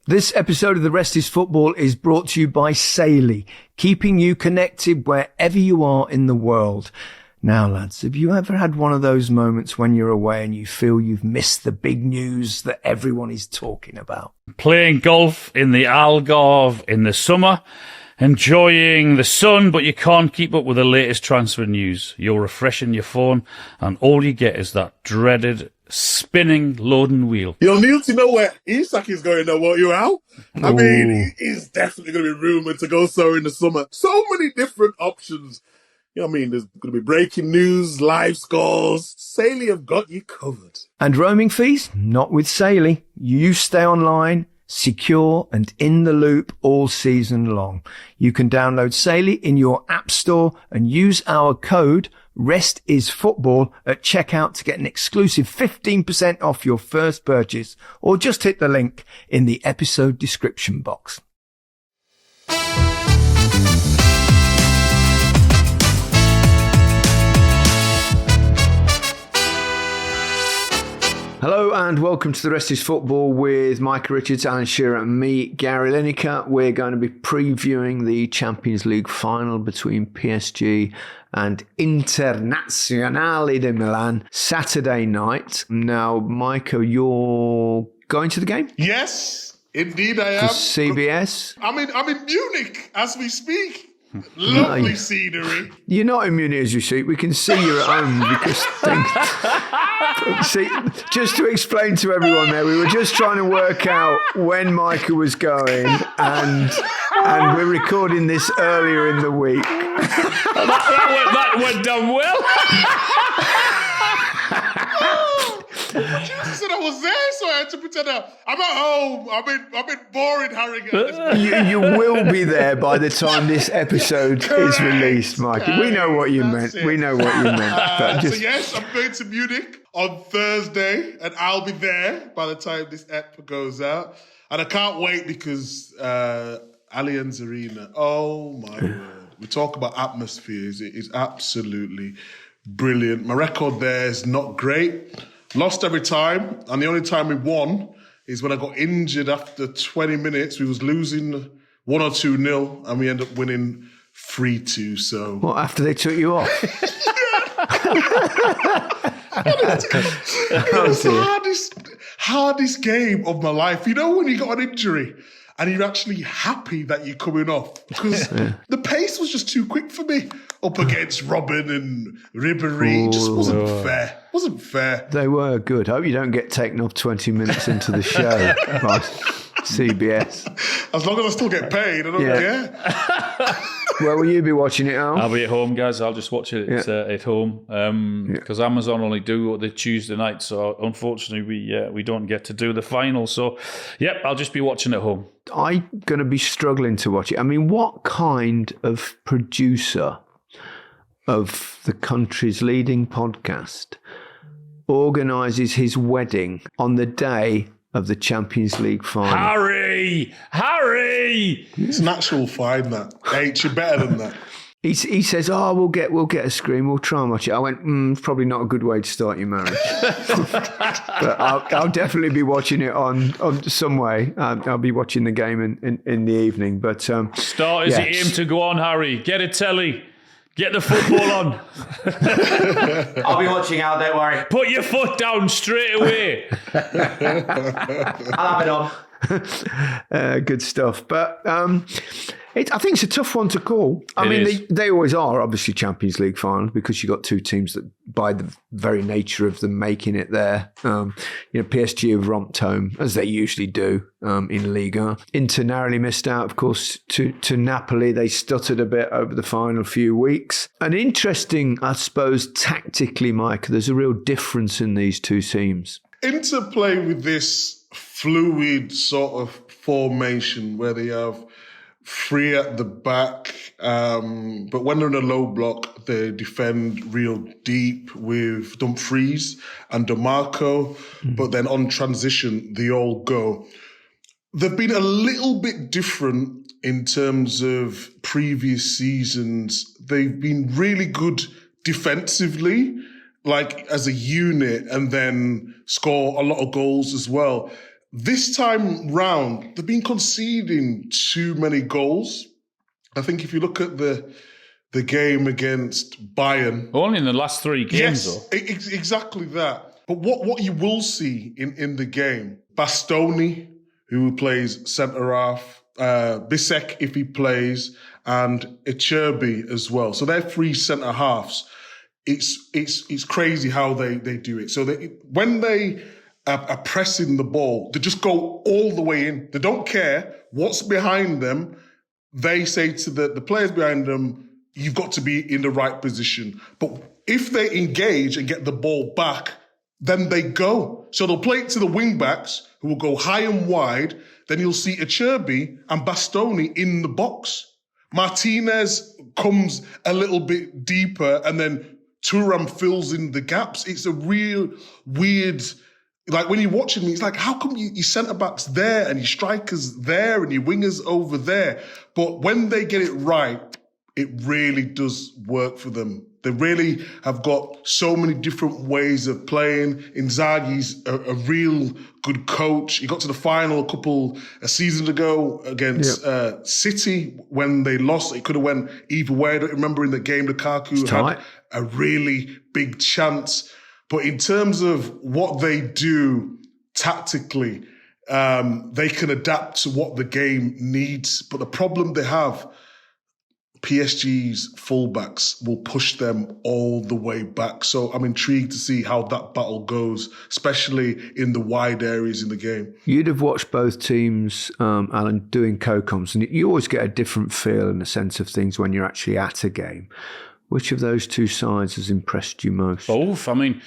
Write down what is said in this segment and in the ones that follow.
This episode of The Rest is Football is brought to you by Saily, keeping you connected wherever you are in the world. Now, lads, have you ever had one of those moments when you're away and you feel you've missed the big news that everyone is talking about? Playing golf in the Algarve in the summer, enjoying the sun, but you can't keep up with the latest transfer news. You're refreshing your phone, and all you get is that dreaded spinning loading wheel. You'll need to know where Isak is going now, won't you, Al? I mean, he's definitely going to be rumoured to go so in the summer. So many different options. You know what I mean? There's going to be breaking news, live scores. Saily have got you covered. And roaming fees? Not with Saily. You stay online, secure and in the loop all season long. You can download Saily in your app store and use our code RESTISFOOTBALL at checkout to get an exclusive 15% off your first purchase, or just hit the link in the episode description box. Hello and welcome to The Rest is Football with Micah Richards, Alan Shearer and me, Gary Lineker. We're going to be previewing the Champions League final between PSG and Inter Milan Saturday night. Now, Micah, you're going to the game? Yes, indeed I am. For CBS? I'm in Munich as we speak. Lovely scenery. You're not in Munich as you see. We can see you're at home because see, just to explain to everyone there, we were just trying to work out when Micah was going, and we're recording this earlier in the week. that went down well. You said I was there, so I had to pretend I'm at home. I'm in boring Harrogate. You will be there by the time this episode is released, Mike. We know what you meant. We know what you meant. So yes, I'm going to Munich on Thursday, and I'll be there by the time this ep goes out. And I can't wait because Allianz Arena. Oh my word! We talk about atmospheres. It is absolutely brilliant. My record there is not great. Lost every time, and the only time we won is when I got injured after 20 minutes. We was losing 1 or 2-0, and we end up winning 3-2. So, what, after they took you off? It's the hardest game of my life. You know when you got an injury and you're actually happy that you're coming off because the pace was just too quick for me. Up against Robin and Ribéry, just wasn't fair. Wasn't fair. They were good. Hope you don't get taken off 20 minutes into the show by CBS. As long as I still get paid, I don't care. Where will you be watching it, Al? I'll be at home, guys. I'll just watch it at home because Amazon only do the Tuesday night, so unfortunately we don't get to do the final. So, I'll just be watching at home. I'm going to be struggling to watch it. I mean, what kind of producer of the country's leading podcast organises his wedding on the day of the Champions League final? Harry! It's an actual fine, that. Ain't you better than that? He says, we'll get a screen, we'll try and watch it. I went, it's probably not a good way to start your marriage. But I'll definitely be watching it on some way. I'll be watching the game in the evening. But start as you aim to go on, Harry. Get a telly. Get the football on. I'll be watching out, don't worry. Put your foot down straight away. I'll have it on. Good stuff. But I think it's a tough one to call. I mean, they always are, obviously, Champions League finals because you've got two teams that, by the very nature of them making it there, PSG have romped home, as they usually do in Liga. Inter narrowly missed out, of course, to Napoli. They stuttered a bit over the final few weeks. And interesting, I suppose, tactically, Mike, there's a real difference in these two teams. Inter play with this fluid sort of formation where they have three at the back, but when they're in a low block, they defend real deep with Dumfries and DeMarco, but then on transition, they all go. They've been a little bit different in terms of previous seasons. They've been really good defensively, like as a unit, and then score a lot of goals as well. this time round, they've been conceding too many goals. I think if you look at the game against Bayern... Only in the last 3 games, yes, though. Exactly that. But what you will see in the game, Bastoni, who plays centre-half, Bisek, if he plays, and Icherby as well. So they're 3 centre-halves. It's crazy how they do it. So when they are pressing the ball, they just go all the way in. They don't care what's behind them. They say to the players behind them, you've got to be in the right position. But if they engage and get the ball back, then they go. So they'll play it to the wing-backs, who will go high and wide. Then you'll see Icherby and Bastoni in the box. Martinez comes a little bit deeper, and then Thuram fills in the gaps. It's a real weird... Like, when you're watching me, it's like, how come your centre-back's there and your striker's there and your winger's over there? But when they get it right, it really does work for them. They really have got so many different ways of playing. Inzaghi's a real good coach. He got to the final a couple of seasons ago against City when they lost. It could have went either way. I don't remember in the game Lukaku had a really big chance. But in terms of what they do tactically, they can adapt to what the game needs. But the problem they have, PSG's fullbacks will push them all the way back. So I'm intrigued to see how that battle goes, especially in the wide areas in the game. You'd have watched both teams, Alan, doing co-coms, and you always get a different feel and a sense of things when you're actually at a game. Which of those two sides has impressed you most? Both. I mean,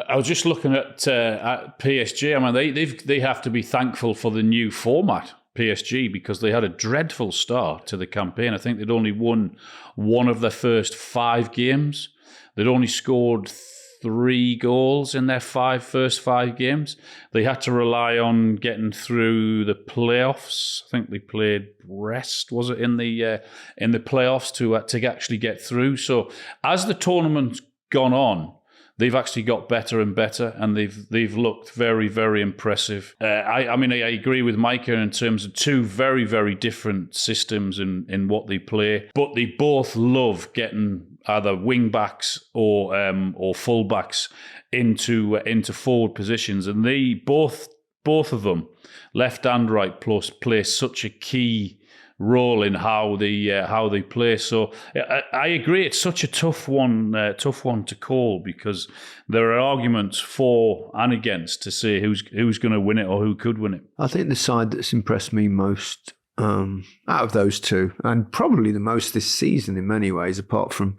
I was just looking at PSG. I mean, they have to be thankful for the new format, PSG, because they had a dreadful start to the campaign. I think they'd only won one of their first 5 games. They'd only scored 3 goals in their first 5 games. They had to rely on getting through the playoffs. I think they played Brest, was it, in the playoffs to actually get through. So as the tournament's gone on, they've actually got better and better, and they've looked very, very impressive. I mean, I agree with Micah in terms of 2 very, very different systems in what they play, but they both love getting either wing backs or full backs into forward positions, and they both of them, left and right plus, play such a key role in how they play. So I agree, it's such a tough one to call, because there are arguments for and against to say who's going to win it or who could win it. I think the side that's impressed me most out of those two, and probably the most this season in many ways, apart from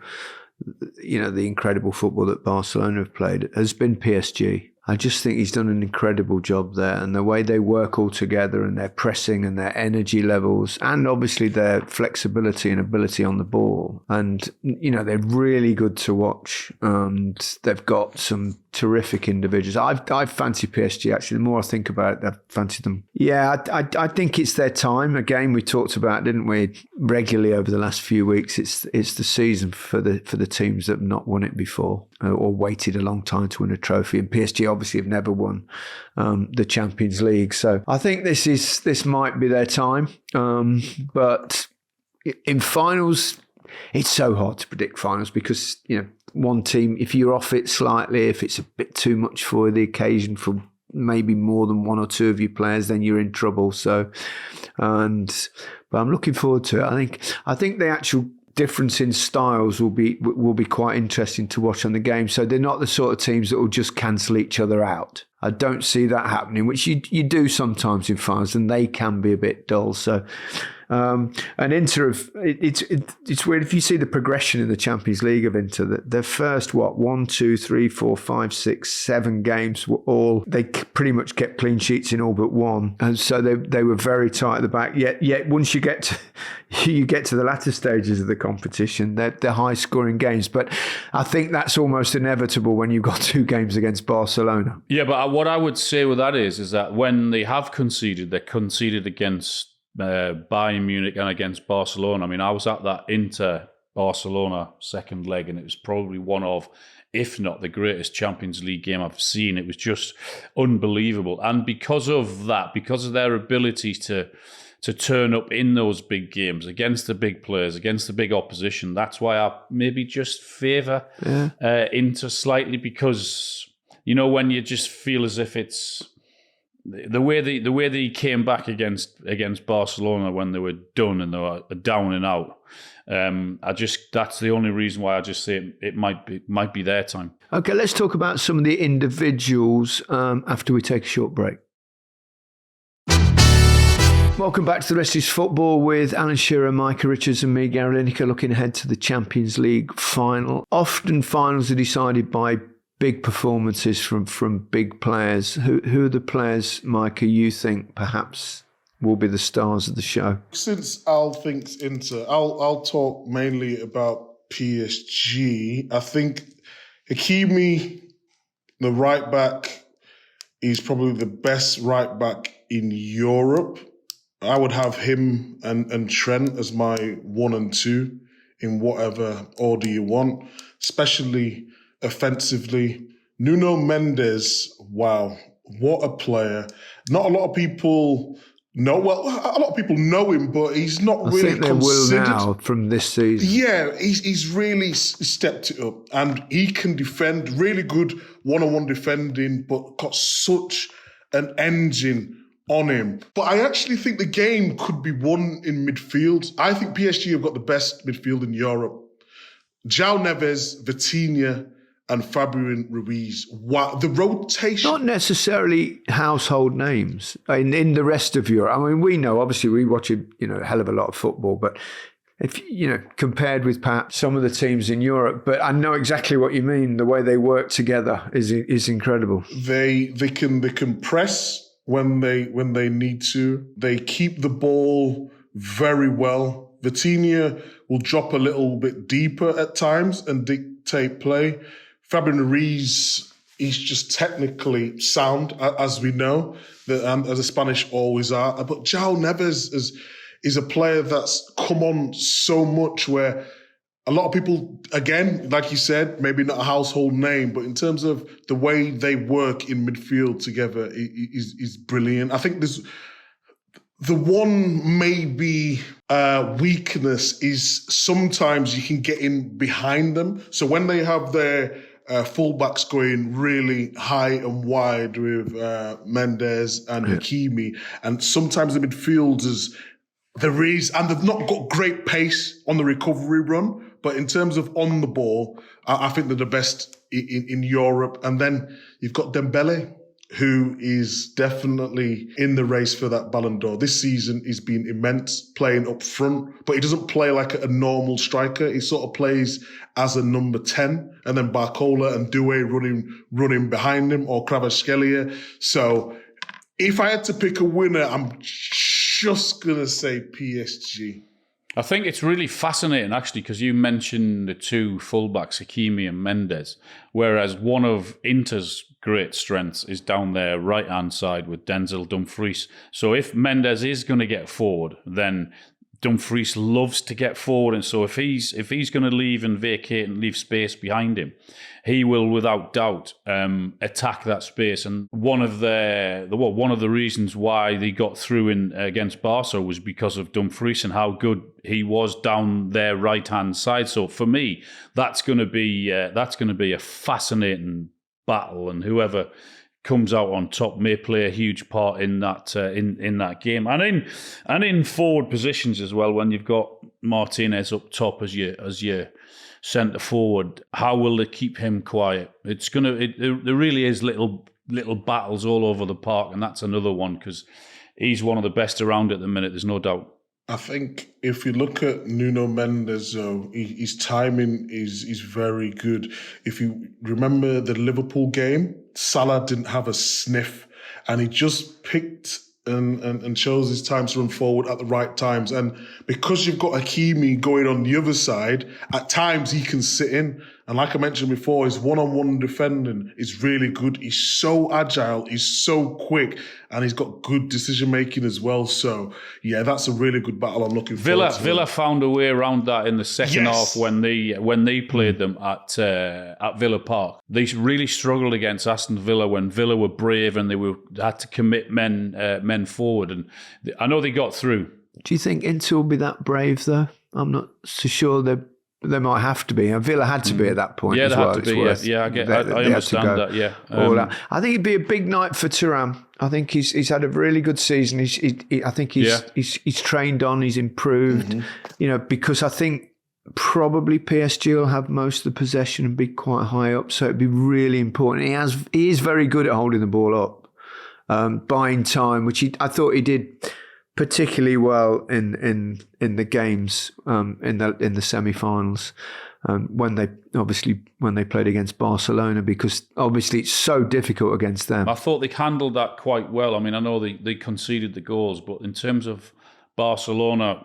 the incredible football that Barcelona have played, has been PSG. I just think he's done an incredible job there, and the way they work all together and their pressing and their energy levels, and obviously their flexibility and ability on the ball. And, they're really good to watch, and they've got some terrific individuals. I've fancied PSG, actually. The more I think about it, I've fancied them. Yeah, I think it's their time. Again, we talked about, didn't we, regularly over the last few weeks. It's the season for the teams that have not won it before or waited a long time to win a trophy. And PSG obviously have never won the Champions League. So I think this might be their time. But in finals, it's so hard to predict finals because, one team, if you're off it slightly, if it's a bit too much for the occasion for maybe more than 1 or 2 of your players, then you're in trouble. So, but I'm looking forward to it. I think the actual difference in styles will be quite interesting to watch on the game. So they're not the sort of teams that will just cancel each other out. I don't see that happening, which you do sometimes in finals, and they can be a bit dull. So, and Inter, it's weird if you see the progression in the Champions League of Inter. That their first 1, 2, 3, 4, 5, 6, 7 games were all, they pretty much kept clean sheets in all but 1, and so they were very tight at the back. Yet once you get to the latter stages of the competition, they're high scoring games. But I think that's almost inevitable when you've got 2 games against Barcelona. Yeah, but what I would say with that is that when they have conceded, they conceded against Bayern Munich and against Barcelona. I mean, I was at that Inter Barcelona second leg, and it was probably one of, if not the greatest Champions League game I've seen. It was just unbelievable. And because of that, because of their ability to turn up in those big games against the big players, against the big opposition, that's why I maybe just favour Inter slightly, because, you know, when you just feel as if it's the way they came back against Barcelona when they were done and they were down and out. That's the only reason why I just say it might be their time. Okay, let's talk about some of the individuals after we take a short break. Welcome back to The Rest is Football with Alan Shearer, Micah Richards and me, Gary Lineker, looking ahead to the Champions League final. Often finals are decided by big performances from big players. Who are the players, Micah, you think perhaps will be the stars of the show? Since Al thinks Inter, I'll talk mainly about PSG. I think Hakimi, the right back, is probably the best right back in Europe. I would have him and Trent as my 1 and 2 in whatever order you want, especially offensively. Nuno Mendes, wow, what a player. Not a lot of people know, well, a lot of people know him, but he's not really considered. I think they will now from this season. Yeah, he's really stepped it up, and he can defend, really good one-on-one defending, but got such an engine on him. But I actually think the game could be won in midfield. I think PSG have got the best midfield in Europe. João Neves, Vitinha, and Fabian Ruiz. Wow, the rotation. Not necessarily household names in the rest of Europe. I mean, we know, obviously, we watch a hell of a lot of football, but if compared with perhaps some of the teams in Europe, but I know exactly what you mean. The way they work together is incredible. They can press when they need to. They keep the ball very well. Vitinha will drop a little bit deeper at times and dictate play. Fabian Ruiz, he's just technically sound, as we know, as the Spanish always are. But João Neves is a player that's come on so much, where a lot of people, again, like you said, maybe not a household name, but in terms of the way they work in midfield together is brilliant. I think there's the one maybe weakness is sometimes you can get in behind them. So when they have their fullbacks going really high and wide with Mendes and Hakimi, and sometimes the midfielders, and they've not got great pace on the recovery run, but in terms of on the ball, I think they're the best in Europe. And then you've got Dembele, who is definitely in the race for that Ballon d'Or. This season he's been immense playing up front, but he doesn't play like a normal striker. He sort of plays as a number 10, and then Barcola and Doué running behind him, or Kvaratskhelia. So if I had to pick a winner, I'm just going to say PSG. I think it's really fascinating, actually, because you mentioned the two fullbacks, Hakimi and Mendes, whereas one of Inter's great strengths is down their right-hand side with Denzel Dumfries. So if Mendes is going to get forward, then Dumfries loves to get forward, and so if he's going to leave and vacate and leave space behind him, he will without doubt attack that space. And one of the reasons why they got through against Barca was because of Dumfries and how good he was down their right hand side. So for me, that's going to be a fascinating battle, and whoever comes out on top may play a huge part in that in that game, and in forward positions as well. When you've got Martinez up top as your centre forward, how will they keep him quiet? There really is little battles all over the park, and that's another one, because he's one of the best around at the minute. There's no doubt. I think if you look at Nuno Mendes, though, his timing is very good. If you remember the Liverpool game, Salah didn't have a sniff, and he just picked and chose his time to run forward at the right times. And because you've got Hakimi going on the other side, at times he can sit in And like I mentioned before, his one-on-one defending is really good. He's so agile, he's so quick, and he's got good decision-making as well. So, yeah, that's a really good battle I'm looking forward to. Villa found a way around that in the second half when they played them at Villa Park. They really struggled against Aston Villa when Villa were brave and they had to commit men forward. And I know they got through. Do you think Inter will be that brave, though? I'm not so sure they might have to be. And Villa had to be at that point as well. They had to be, I understand that, yeah. I think it'd be a big night for Thuram. I think he's had a really good season. I think he's trained on, he's improved, because I think probably PSG will have most of the possession and be quite high up, so it'd be really important. He is very good at holding the ball up, buying time, which I thought he did particularly well in the games in the semi-finals when they played against Barcelona, because obviously it's so difficult against them. I thought they handled that quite well. I mean, I know they conceded the goals, but in terms of Barcelona,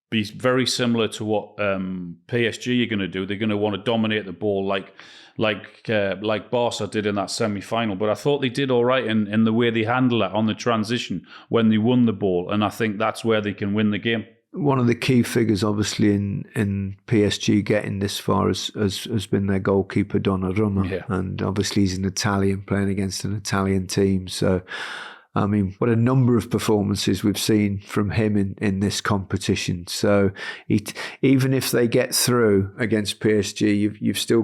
be very similar to what PSG are going to do. They're going to want to dominate the ball like Barca did in that semi-final. But I thought they did all right in the way they handled it on the transition when they won the ball. And I think that's where they can win the game. One of the key figures, obviously, in PSG getting this far has been their goalkeeper, Donnarumma. Yeah. And obviously he's an Italian playing against an Italian team. So, I mean, what a number of performances we've seen from him in this competition. So even if they get through against PSG, you've still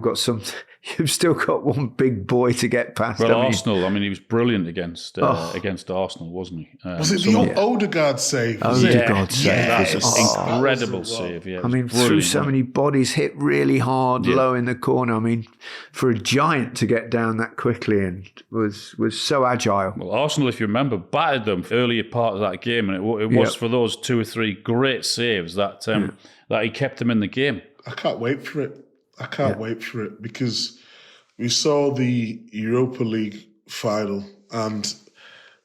got one big boy to get past. Well, Arsenal, he was brilliant against Arsenal, wasn't he? Was it the Odegaard save? Odegaard save. That was an incredible save. Yeah, through so many bodies, hit really hard, low in the corner. I mean, for a giant to get down that quickly and was so agile. Well, Arsenal, if you remember, battered them earlier part of that game, and it was for those 2 or 3 great saves that he kept them in the game. I can't wait for it. Wait for it, because we saw the Europa League final and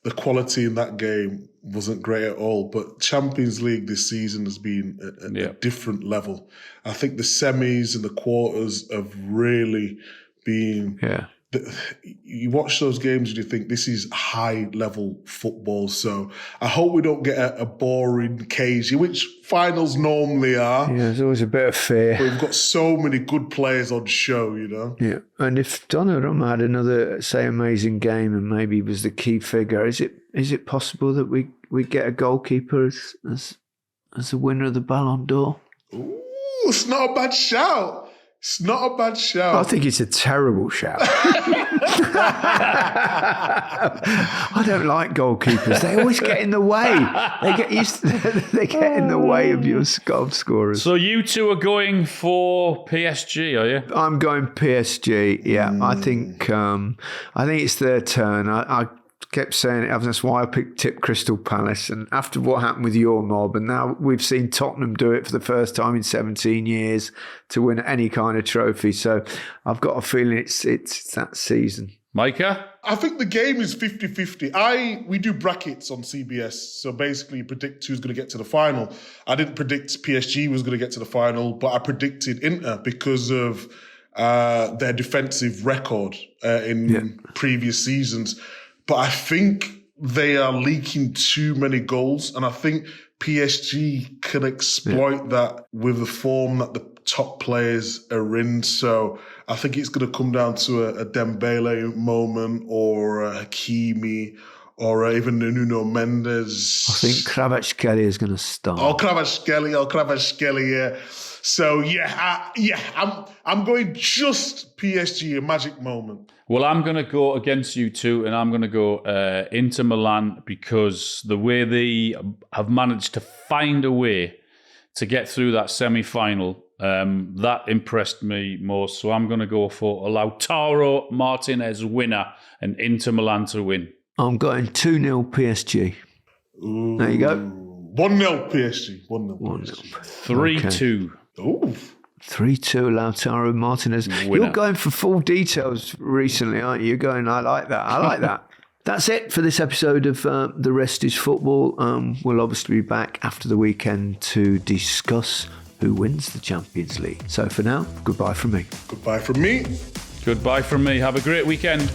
the quality in that game wasn't great at all. But Champions League this season has been a different level. I think the semis and the quarters have really been... Yeah. You watch those games and you think this is high-level football. So I hope we don't get a boring, cagey, which finals normally are. Yeah, there's always a bit of fear. But we've got so many good players on show, Yeah, and if Donnarumma had another, say, amazing game and maybe he was the key figure, is it possible that we get a goalkeeper as the winner of the Ballon d'Or? Ooh, it's not a bad shout. It's not a bad shout. I think it's a terrible shout. I don't like goalkeepers. They always get in the way. They get in the way of your goal scorers. So you two are going for PSG, are you? I'm going PSG. Yeah, I think it's their turn. I kept saying it. That's why I tipped Crystal Palace. And after what happened with your mob, and now we've seen Tottenham do it for the first time in 17 years to win any kind of trophy. So I've got a feeling it's that season. Micah? I think the game is 50-50. We do brackets on CBS. So basically you predict who's going to get to the final. I didn't predict PSG was going to get to the final, but I predicted Inter because of their defensive record in previous seasons. But I think they are leaking too many goals. And I think PSG can exploit that with the form that the top players are in. So I think it's going to come down to a Dembele moment or a Hakimi or even Nuno Mendes. I think Kvaratskhelia is going to start. Kvaratskhelia, yeah. So, I'm going just PSG, a magic moment. Well, I'm going to go against you two, and I'm going to go Inter Milan, because the way they have managed to find a way to get through that semi-final, that impressed me most. So I'm going to go for a Lautaro Martinez winner and Inter Milan to win. I'm going 2-0 PSG. Ooh. There you go. 1-0 PSG. 1-0 PSG. 3-2. Ooh. 3-2 Lautaro Martinez. Winner. You're going for full details recently, aren't you? You're going, I like that. That's it for this episode of The Rest is Football. We'll obviously be back after the weekend to discuss who wins the Champions League. So for now, goodbye from me. Goodbye from me. Goodbye from me. Have a great weekend.